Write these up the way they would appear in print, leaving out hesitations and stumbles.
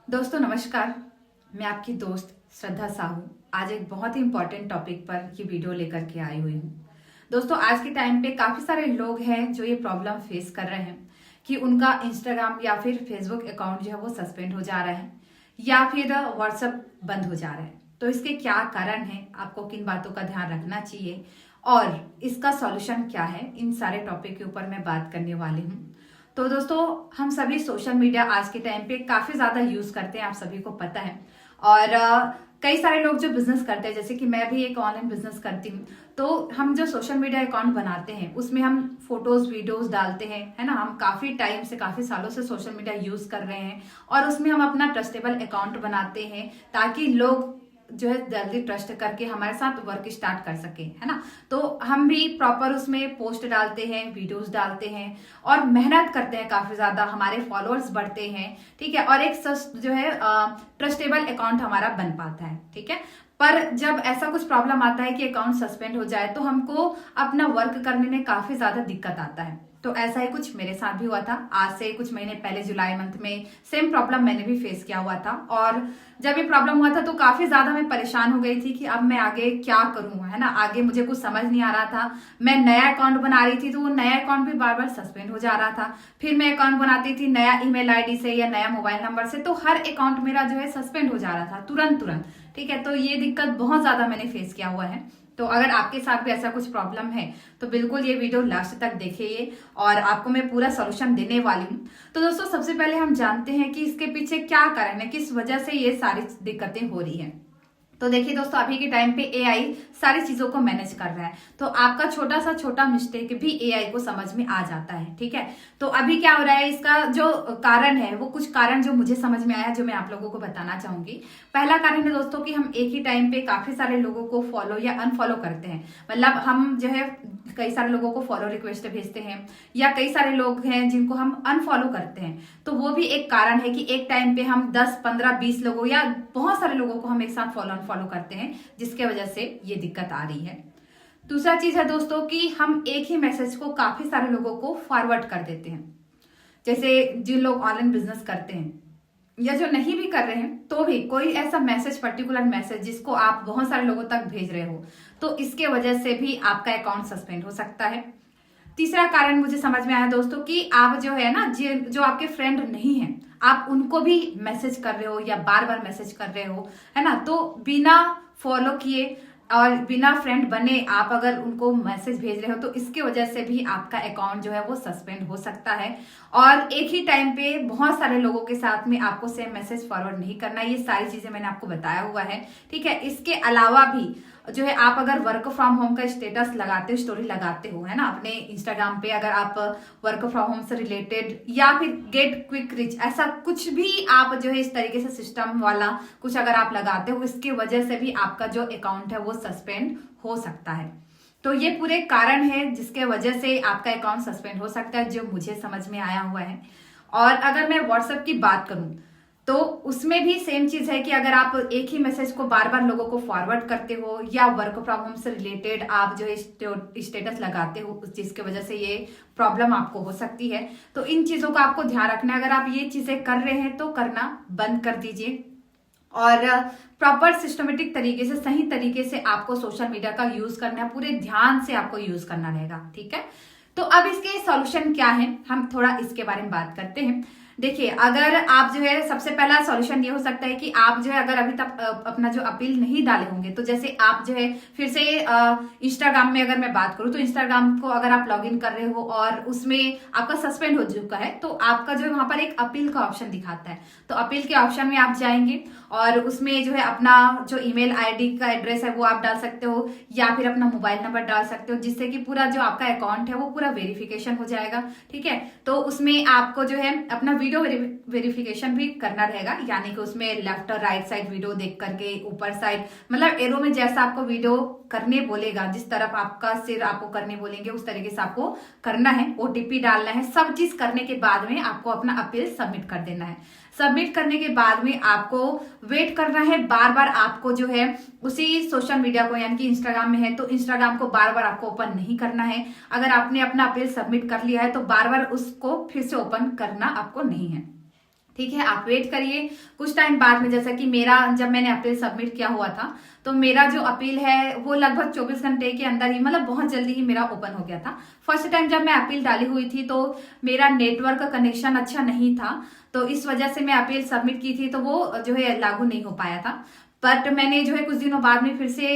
दोस्तों नमस्कार। मैं आपकी दोस्त श्रद्धा साहू आज एक बहुत ही इंपॉर्टेंट टॉपिक पर ये वीडियो लेकर के आई हुई हूँ। दोस्तों आज के टाइम पे काफी सारे लोग हैं जो ये प्रॉब्लम फेस कर रहे हैं कि उनका इंस्टाग्राम या फिर फेसबुक अकाउंट जो है वो सस्पेंड हो जा रहा है या फिर व्हाट्सएप बंद हो जा रहा है। तो इसके क्या कारण है, आपको किन बातों का ध्यान रखना चाहिए और इसका सॉल्यूशन क्या है, इन सारे टॉपिक के ऊपर मैं बात करने वाली हूँ। तो दोस्तों हम सभी सोशल मीडिया आज के टाइम पे काफी ज्यादा यूज करते हैं, आप सभी को पता है। और कई सारे लोग जो बिजनेस करते हैं, जैसे कि मैं भी एक ऑनलाइन बिजनेस करती हूँ, तो हम जो सोशल मीडिया अकाउंट बनाते हैं उसमें हम फोटोज वीडियोस डालते हैं, है ना। हम काफी टाइम से, काफी सालों से सोशल मीडिया यूज कर रहे हैं और उसमें हम अपना ट्रस्टेबल अकाउंट बनाते हैं ताकि लोग जो है जल्दी ट्रस्ट करके हमारे साथ वर्क स्टार्ट कर सके, है ना। तो हम भी प्रॉपर उसमें पोस्ट डालते हैं, वीडियोस डालते हैं और मेहनत करते हैं काफी ज्यादा, हमारे फॉलोअर्स बढ़ते हैं, ठीक है। और एक जो है ट्रस्टेबल अकाउंट हमारा बन पाता है, ठीक है। पर जब ऐसा कुछ प्रॉब्लम आता है कि अकाउंट सस्पेंड हो जाए तो हमको अपना वर्क करने में काफी ज्यादा दिक्कत आता है। तो ऐसा ही कुछ मेरे साथ भी हुआ था। आज से कुछ महीने पहले जुलाई मंथ में सेम प्रॉब्लम मैंने भी फेस किया हुआ था और जब ये प्रॉब्लम हुआ था तो काफी ज्यादा मैं परेशान हो गई थी कि अब मैं आगे क्या करूं, है ना। आगे मुझे कुछ समझ नहीं आ रहा था। मैं नया अकाउंट बना रही थी तो वो नया अकाउंट भी बार बार सस्पेंड हो जा रहा था। फिर मैं अकाउंट बनाती थी नया ईमेल आईडी से या नया मोबाइल नंबर से, तो हर अकाउंट मेरा जो है सस्पेंड हो जा रहा था तुरंत, ठीक है। तो ये दिक्कत बहुत ज्यादा मैंने फेस किया हुआ है। तो अगर आपके साथ भी ऐसा कुछ प्रॉब्लम है तो बिल्कुल ये वीडियो लास्ट तक देखिए और आपको मैं पूरा सॉल्यूशन देने वाली हूँ। तो दोस्तों सबसे पहले हम जानते हैं कि इसके पीछे क्या कारण है, किस वजह से ये सारी दिक्कतें हो रही हैं। तो देखिए दोस्तों, अभी के टाइम पे एआई सारी चीजों को मैनेज कर रहा है, तो आपका छोटा सा छोटा मिस्टेक भी एआई को समझ में आ जाता है, ठीक है। तो अभी क्या हो रहा है, इसका जो कारण है वो कुछ कारण जो मुझे समझ में आया, जो मैं आप लोगों को बताना चाहूंगी। पहला कारण है दोस्तों कि हम एक ही टाइम पे काफी सारे लोगों को फॉलो या अनफॉलो करते हैं। मतलब हम जो है कई सारे लोगों को फॉलो रिक्वेस्ट भेजते हैं या कई सारे लोग हैं जिनको हम अनफॉलो करते हैं। तो वो भी एक कारण है कि एक टाइम पे हम 10, 15, 20 लोगों या बहुत सारे लोगों को हम एक साथ फॉलो करते हैं, जिसके वजह से ये दिक्कत आ रही है। दूसरा चीज है दोस्तों कि हम एक ही मैसेज को काफी सारे लोगों को फॉरवर्ड कर देते हैं। जैसे जिन लोग ऑनलाइन बिजनेस करते हैं या जो नहीं भी कर रहे हैं तो भी कोई ऐसा मैसेज, पर्टिकुलर मैसेज जिसको आप बहुत सारे लोगों तक भेज रहे हो, तो इसके वजह से भी आपका अकाउंट सस्पेंड हो सकता है। तीसरा कारण मुझे समझ में आया दोस्तों कि आप जो है ना, जो आपके फ्रेंड नहीं है, आप उनको भी मैसेज कर रहे हो या बार बार मैसेज कर रहे हो, है ना। तो बिना फॉलो किए और बिना फ्रेंड बने आप अगर उनको मैसेज भेज रहे हो तो इसके वजह से भी आपका अकाउंट जो है वो सस्पेंड हो सकता है। और एक ही टाइम पे बहुत सारे लोगों के साथ में आपको सेम मैसेज फॉरवर्ड नहीं करना। ये सारी चीजें मैंने आपको बताया हुआ है, ठीक है। इसके अलावा भी जो है आप अगर वर्क फ्रॉम होम का स्टेटस लगाते हो, स्टोरी लगाते हो, है ना, अपने इंस्टाग्राम पे, अगर आप वर्क फ्रॉम होम से रिलेटेड या फिर गेट क्विक रिच, ऐसा कुछ भी आप जो है इस तरीके से सिस्टम वाला कुछ अगर आप लगाते हो, इसकी वजह से भी आपका जो अकाउंट है वो सस्पेंड हो सकता है। तो ये पूरे कारण है जिसके वजह से आपका अकाउंट सस्पेंड हो सकता है, जो मुझे समझ में आया हुआ है। और अगर मैं व्हाट्सएप की बात करूं तो उसमें भी सेम चीज है कि अगर आप एक ही मैसेज को बार बार लोगों को फॉरवर्ड करते हो या वर्क फ्रॉम होम से रिलेटेड आप जो है स्टेटस लगाते हो, उस चीज की वजह से ये प्रॉब्लम आपको हो सकती है। तो इन चीजों का आपको ध्यान रखना है। अगर आप ये चीजें कर रहे हैं तो करना बंद कर दीजिए और प्रॉपर सिस्टमेटिक तरीके से, सही तरीके से आपको सोशल मीडिया का यूज करना है, पूरे ध्यान से आपको यूज करना रहेगा, ठीक है। तो अब इसके सॉल्यूशन क्या है, हम थोड़ा इसके बारे में बात करते हैं। देखिए, अगर आप जो है, सबसे पहला सॉल्यूशन ये हो सकता है कि आप जो है अगर अभी तक अपना जो अपील नहीं डाले होंगे, तो जैसे आप जो है फिर से इंस्टाग्राम में अगर मैं बात करूं तो इंस्टाग्राम को अगर आप लॉगिन कर रहे हो और उसमें आपका सस्पेंड हो चुका है तो आपका जो है वहां पर एक अपील का ऑप्शन दिखाता है। तो अपील के ऑप्शन में आप जाएंगे और उसमें जो है अपना जो ईमेल आईडी का एड्रेस है वो आप डाल सकते हो या फिर अपना मोबाइल नंबर डाल सकते हो, जिससे कि पूरा जो आपका अकाउंट है वो पूरा वेरिफिकेशन हो जाएगा, ठीक है। तो उसमें आपको जो है अपना वीडियो वेरिफिकेशन भी करना रहेगा, यानी कि उसमें लेफ्ट और राइट साइड वीडियो देख करके, ऊपर साइड, मतलब एरो में जैसा आपको वीडियो करने बोलेगा, जिस तरफ आपका सिर आपको करने बोलेंगे उस तरीके से आपको करना है। ओटीपी डालना है। सब चीज करने के बाद में आपको अपना अपील सबमिट कर देना है। सबमिट करने के बाद में आपको वेट करना है। बार बार आपको जो है उसी सोशल मीडिया को, यानी कि इंस्टाग्राम में है तो इंस्टाग्राम को बार बार आपको ओपन नहीं करना है। अगर आपने अपना अपील सबमिट कर लिया है तो बार बार उसको फिर से ओपन करना आपको नहीं है। ठीक है, आप वेट करिए कुछ टाइम बाद में। जैसा कि मेरा जब मैंने अपील सबमिट किया हुआ था तो मेरा जो अपील है वो लगभग 24 घंटे के अंदर ही, मतलब बहुत जल्दी ही मेरा ओपन हो गया था। फर्स्ट टाइम जब मैं अपील डाली हुई थी तो मेरा नेटवर्क का कनेक्शन अच्छा नहीं था, तो इस वजह से मैं अपील सबमिट की थी तो वो जो है लागू नहीं हो पाया था। बट मैंने जो है कुछ दिनों बाद में फिर से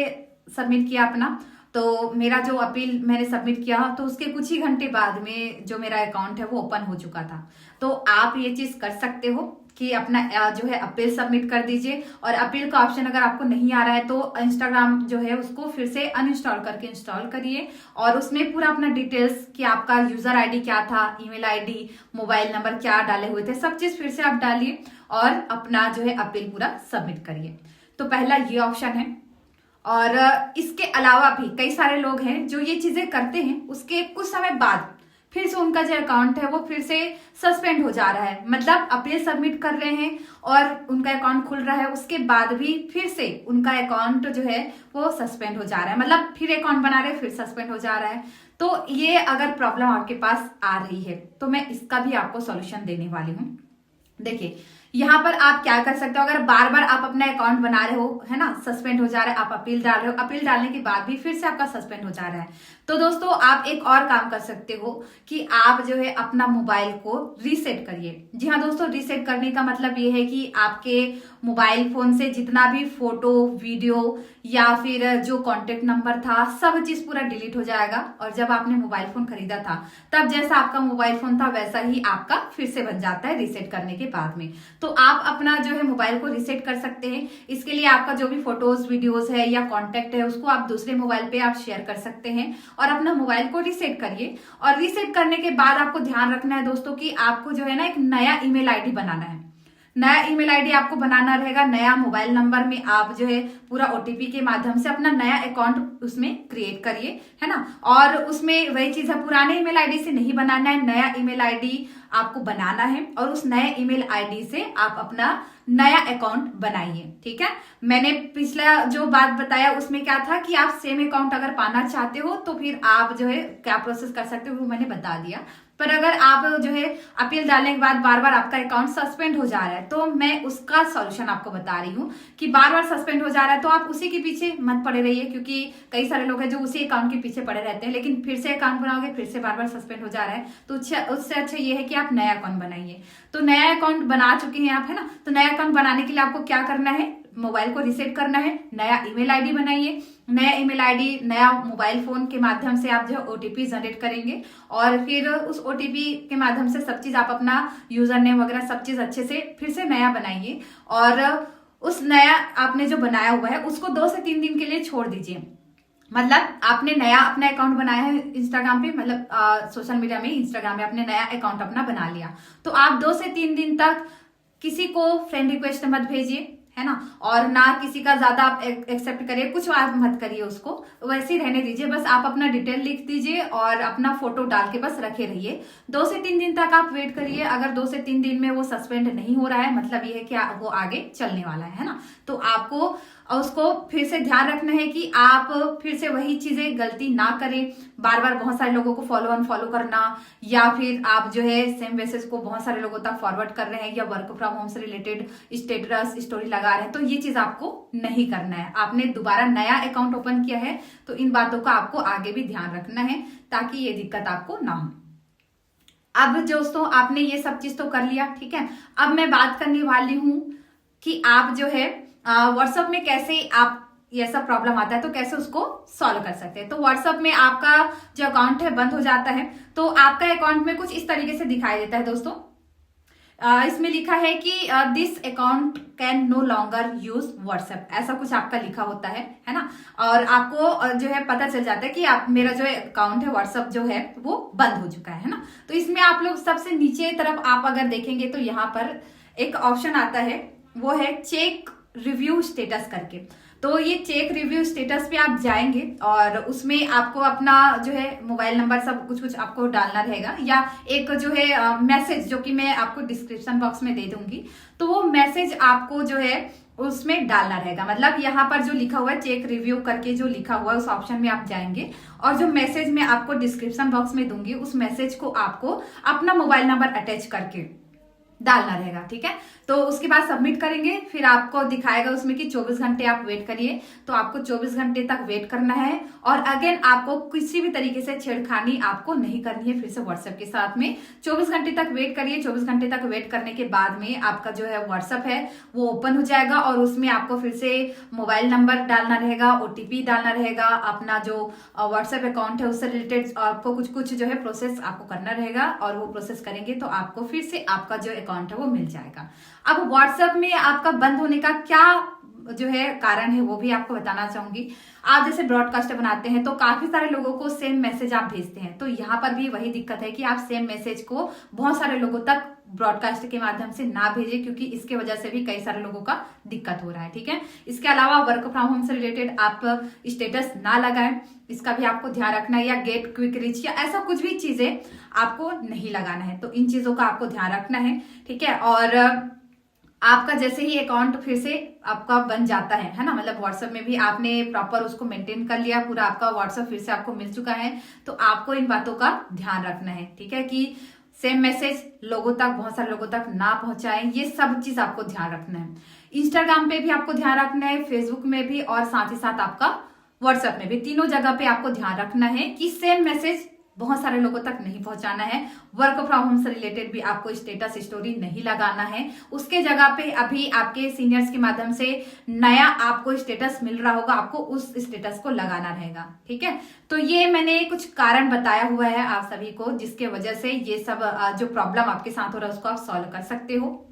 सबमिट किया अपना, तो मेरा जो अपील मैंने सबमिट किया तो उसके कुछ ही घंटे बाद में जो मेरा अकाउंट है वो ओपन हो चुका था। तो आप ये चीज कर सकते हो कि अपना जो है अपील सबमिट कर दीजिए। और अपील का ऑप्शन अगर आपको नहीं आ रहा है तो इंस्टाग्राम जो है उसको फिर से अनइंस्टॉल करके इंस्टॉल करिए और उसमें पूरा अपना डिटेल्स कि आपका यूजर आईडी क्या था, ईमेल आईडी, मोबाइल नंबर क्या डाले हुए थे, सब चीज फिर से आप डालिए और अपना जो है अपील पूरा सबमिट करिए। तो पहला ये ऑप्शन है। और इसके अलावा भी कई सारे लोग हैं जो ये चीजें करते हैं, उसके कुछ समय बाद फिर से उनका जो अकाउंट है वो फिर से सस्पेंड हो जा रहा है। मतलब अपील सबमिट कर रहे हैं और उनका अकाउंट खुल रहा है, उसके बाद भी फिर से उनका अकाउंट जो है वो सस्पेंड हो जा रहा है। मतलब फिर अकाउंट बना रहे हैं फिर सस्पेंड हो जा रहा है। तो ये अगर प्रॉब्लम आपके पास आ रही है तो मैं इसका भी आपको सॉल्यूशन देने वाली हूँ। देखिए यहाँ पर आप क्या कर सकते हो, अगर बार बार आप अपना अकाउंट बना रहे हो, है ना, सस्पेंड हो जा रहा है, आप अपील डाल रहे हो, अपील डालने के बाद भी फिर से आपका सस्पेंड हो जा रहा है, तो दोस्तों आप एक और काम कर सकते हो कि आप जो है अपना मोबाइल को रीसेट करिए। जी हाँ दोस्तों, रीसेट करने का मतलब ये है कि आपके मोबाइल फोन से जितना भी फोटो, वीडियो या फिर जो कॉन्टेक्ट नंबर था, सब चीज पूरा डिलीट हो जाएगा। और जब आपने मोबाइल फोन खरीदा था तब जैसा आपका मोबाइल फोन था वैसा ही आपका फिर से बन जाता है रीसेट करने के बाद में। तो आप अपना जो है मोबाइल को रीसेट कर सकते हैं। इसके लिए आपका जो भी फोटोज, वीडियोज है या कॉन्टेक्ट है उसको आप दूसरे मोबाइल पे आप शेयर कर सकते हैं और अपना मोबाइल को रीसेट करिए। और रीसेट करने के बाद आपको ध्यान रखना है दोस्तों कि आपको जो है ना एक नया ईमेल आईडी बनाना है। नया ईमेल आईडी आपको बनाना रहेगा, नया मोबाइल नंबर में आप जो है पूरा ओटीपी के माध्यम से अपना नया अकाउंट उसमें क्रिएट करिए, है ना। और उसमें वही चीज है, पुराने ईमेल आईडी से नहीं बनाना है, नया ईमेल आईडी आपको बनाना है और उस नए ईमेल आईडी से आप अपना नया अकाउंट बनाइए। ठीक है, मैंने पिछला जो बात बताया उसमें क्या था कि आप सेम अकाउंट अगर पाना चाहते हो तो फिर आप जो है क्या प्रोसेस कर सकते हो वो मैंने बता दिया। पर अगर आप जो है अपील डालने के बाद बार बार आपका अकाउंट सस्पेंड हो जा रहा है तो मैं उसका सॉल्यूशन आपको बता रही हूँ कि बार बार सस्पेंड हो जा रहा है तो आप उसी के पीछे मत पड़े रहिए, क्योंकि कई सारे लोग हैं जो उसी अकाउंट के पीछे पड़े रहते हैं, लेकिन फिर से अकाउंट बनाओगे फिर से बार बार सस्पेंड हो जा रहा है। तो उससे अच्छा ये है कि आप नया अकाउंट बनाइए। तो नया अकाउंट बना चुके हैं आप, है ना, तो नया अकाउंट बनाने के लिए आपको क्या करना है, मोबाइल को रीसेट करना है, नया ईमेल आईडी बनाइए। नया ईमेल आईडी, नया मोबाइल फोन के माध्यम से आप जो ओटीपी जनरेट करेंगे और फिर उस ओटीपी के माध्यम से सब चीज आप अपना यूजर नेम वगैरह सब चीज अच्छे से फिर से नया बनाइए। और उस नया आपने जो बनाया हुआ है उसको 2 से 3 दिन के लिए छोड़ दीजिए। मतलब आपने नया अपना अकाउंट बनाया है इंस्टाग्राम पे, मतलब सोशल मीडिया में, इंस्टाग्राम में आपने नया अकाउंट अपना बना लिया, तो आप 2 से 3 दिन तक किसी को फ्रेंड रिक्वेस्ट मत भेजिए, है ना, और ना किसी का ज्यादा आप एक्सेप्ट करिए, कुछ आप मत करिए, उसको वैसे ही रहने दीजिए। बस आप अपना डिटेल लिख दीजिए और अपना फोटो डाल के बस रखे रहिए। 2 से 3 दिन तक आप वेट करिए। अगर 2 से 3 दिन में वो सस्पेंड नहीं हो रहा है, मतलब ये है कि वो आगे चलने वाला है ना, तो आपको उसको फिर से ध्यान रखना है कि आप फिर से वही चीजें गलती ना करें, बार बार बहुत सारे लोगों को फॉलो अनफॉलो करना, या फिर आप जो है सेम मैसेज को बहुत सारे लोगों तक फॉरवर्ड कर रहे हैं, या वर्क फ्रॉम होम से रिलेटेड स्टेटस स्टोरी लगा रहे हैं, तो ये चीज आपको नहीं करना है। आपने दोबारा नया अकाउंट ओपन किया है तो इन बातों का आपको आगे भी ध्यान रखना है ताकि ये दिक्कत आपको ना हो। अब दोस्तों आपने ये सब चीज तो कर लिया, ठीक है। अब मैं बात करने वाली हूं कि आप जो है व्हाट्सएप में कैसे आप ये सब प्रॉब्लम आता है तो कैसे उसको सॉल्व कर सकते हैं। तो व्हाट्सएप में आपका जो अकाउंट है बंद हो जाता है तो आपका अकाउंट में कुछ इस तरीके से दिखाई देता है दोस्तों। इसमें लिखा है कि this account can no longer use WhatsApp, ऐसा कुछ आपका लिखा होता है ना। और आपको जो है पता चल जाता है कि आप मेरा जो अकाउंट है व्हाट्सएप जो है वो बंद हो चुका है ना। तो इसमें आप लोग सबसे नीचे तरफ आप अगर देखेंगे तो यहाँ पर एक ऑप्शन आता है, वो है चेक रिव्यू स्टेटस करके। तो ये चेक रिव्यू स्टेटस पे आप जाएंगे और उसमें आपको अपना जो है मोबाइल नंबर सब कुछ कुछ आपको डालना रहेगा, या एक जो है मैसेज जो कि मैं आपको डिस्क्रिप्शन बॉक्स में दे दूंगी, तो वो मैसेज आपको जो है उसमें डालना रहेगा। मतलब यहाँ पर जो लिखा हुआ है चेक रिव्यू करके जो लिखा हुआ है उस ऑप्शन में आप जाएंगे और जो मैसेज मैं आपको डिस्क्रिप्शन बॉक्स में दूंगी उस मैसेज को आपको अपना मोबाइल नंबर अटैच करके डालना रहेगा। ठीक है, तो उसके बाद सबमिट करेंगे, फिर आपको दिखाएगा उसमें कि 24 घंटे आप वेट करिए। तो आपको 24 घंटे तक वेट करना है और अगेन आपको किसी भी तरीके से छेड़खानी आपको नहीं करनी है फिर से व्हाट्सएप के साथ में। 24 घंटे तक वेट करिए। 24 घंटे तक वेट करने के बाद में आपका जो है व्हाट्सएप है वो ओपन हो जाएगा और उसमें आपको फिर से मोबाइल नंबर डालना रहेगा, ओटीपी डालना रहेगा, अपना जो व्हाट्सएप अकाउंट है उससे रिलेटेड आपको कुछ कुछ जो है प्रोसेस आपको करना रहेगा और वो प्रोसेस करेंगे तो आपको फिर से आपका जो अकाउंट है वो मिल जाएगा। अब व्हाट्सएप में आपका बंद होने का क्या जो है कारण है वो भी आपको बताना चाहूंगी। आप जैसे ब्रॉडकास्ट बनाते हैं तो काफी सारे लोगों को सेम मैसेज आप भेजते हैं, तो यहाँ पर भी वही दिक्कत है कि आप सेम मैसेज को बहुत सारे लोगों तक ब्रॉडकास्ट के माध्यम से ना भेजें, क्योंकि इसके वजह से भी कई सारे लोगों का दिक्कत हो रहा है। ठीक है, इसके अलावा वर्क फ्रॉम होम से रिलेटेड आप स्टेटस ना लगाएं, इसका भी आपको ध्यान रखना है, या गेट क्विक रीच या ऐसा कुछ भी चीजें आपको नहीं लगाना है। तो इन चीजों का आपको ध्यान रखना है। ठीक है, और आपका जैसे ही अकाउंट फिर से आपका बन जाता है ना, मतलब व्हाट्सएप में भी आपने प्रॉपर उसको मेंटेन कर लिया, पूरा आपका व्हाट्सएप फिर से आपको मिल चुका है, तो आपको इन बातों का ध्यान रखना है। ठीक है, कि सेम मैसेज लोगों तक, बहुत सारे लोगों तक ना पहुंचाएं, ये सब चीज आपको ध्यान रखना है। इंस्टाग्राम पे भी आपको ध्यान रखना है, फेसबुक में भी, और साथ ही साथ आपका व्हाट्सएप में भी, तीनों जगह पे आपको ध्यान रखना है कि सेम मैसेज बहुत सारे लोगों तक नहीं पहुंचाना है। वर्क फ्रॉम होम से रिलेटेड भी आपको स्टेटस स्टोरी नहीं लगाना है, उसके जगह पे अभी आपके सीनियर्स के माध्यम से नया आपको स्टेटस मिल रहा होगा, आपको उस स्टेटस को लगाना रहेगा। ठीक है, तो ये मैंने कुछ कारण बताया हुआ है आप सभी को, जिसके वजह से ये सब जो प्रॉब्लम आपके साथ हो रहा है उसको आप सॉल्व कर सकते हो।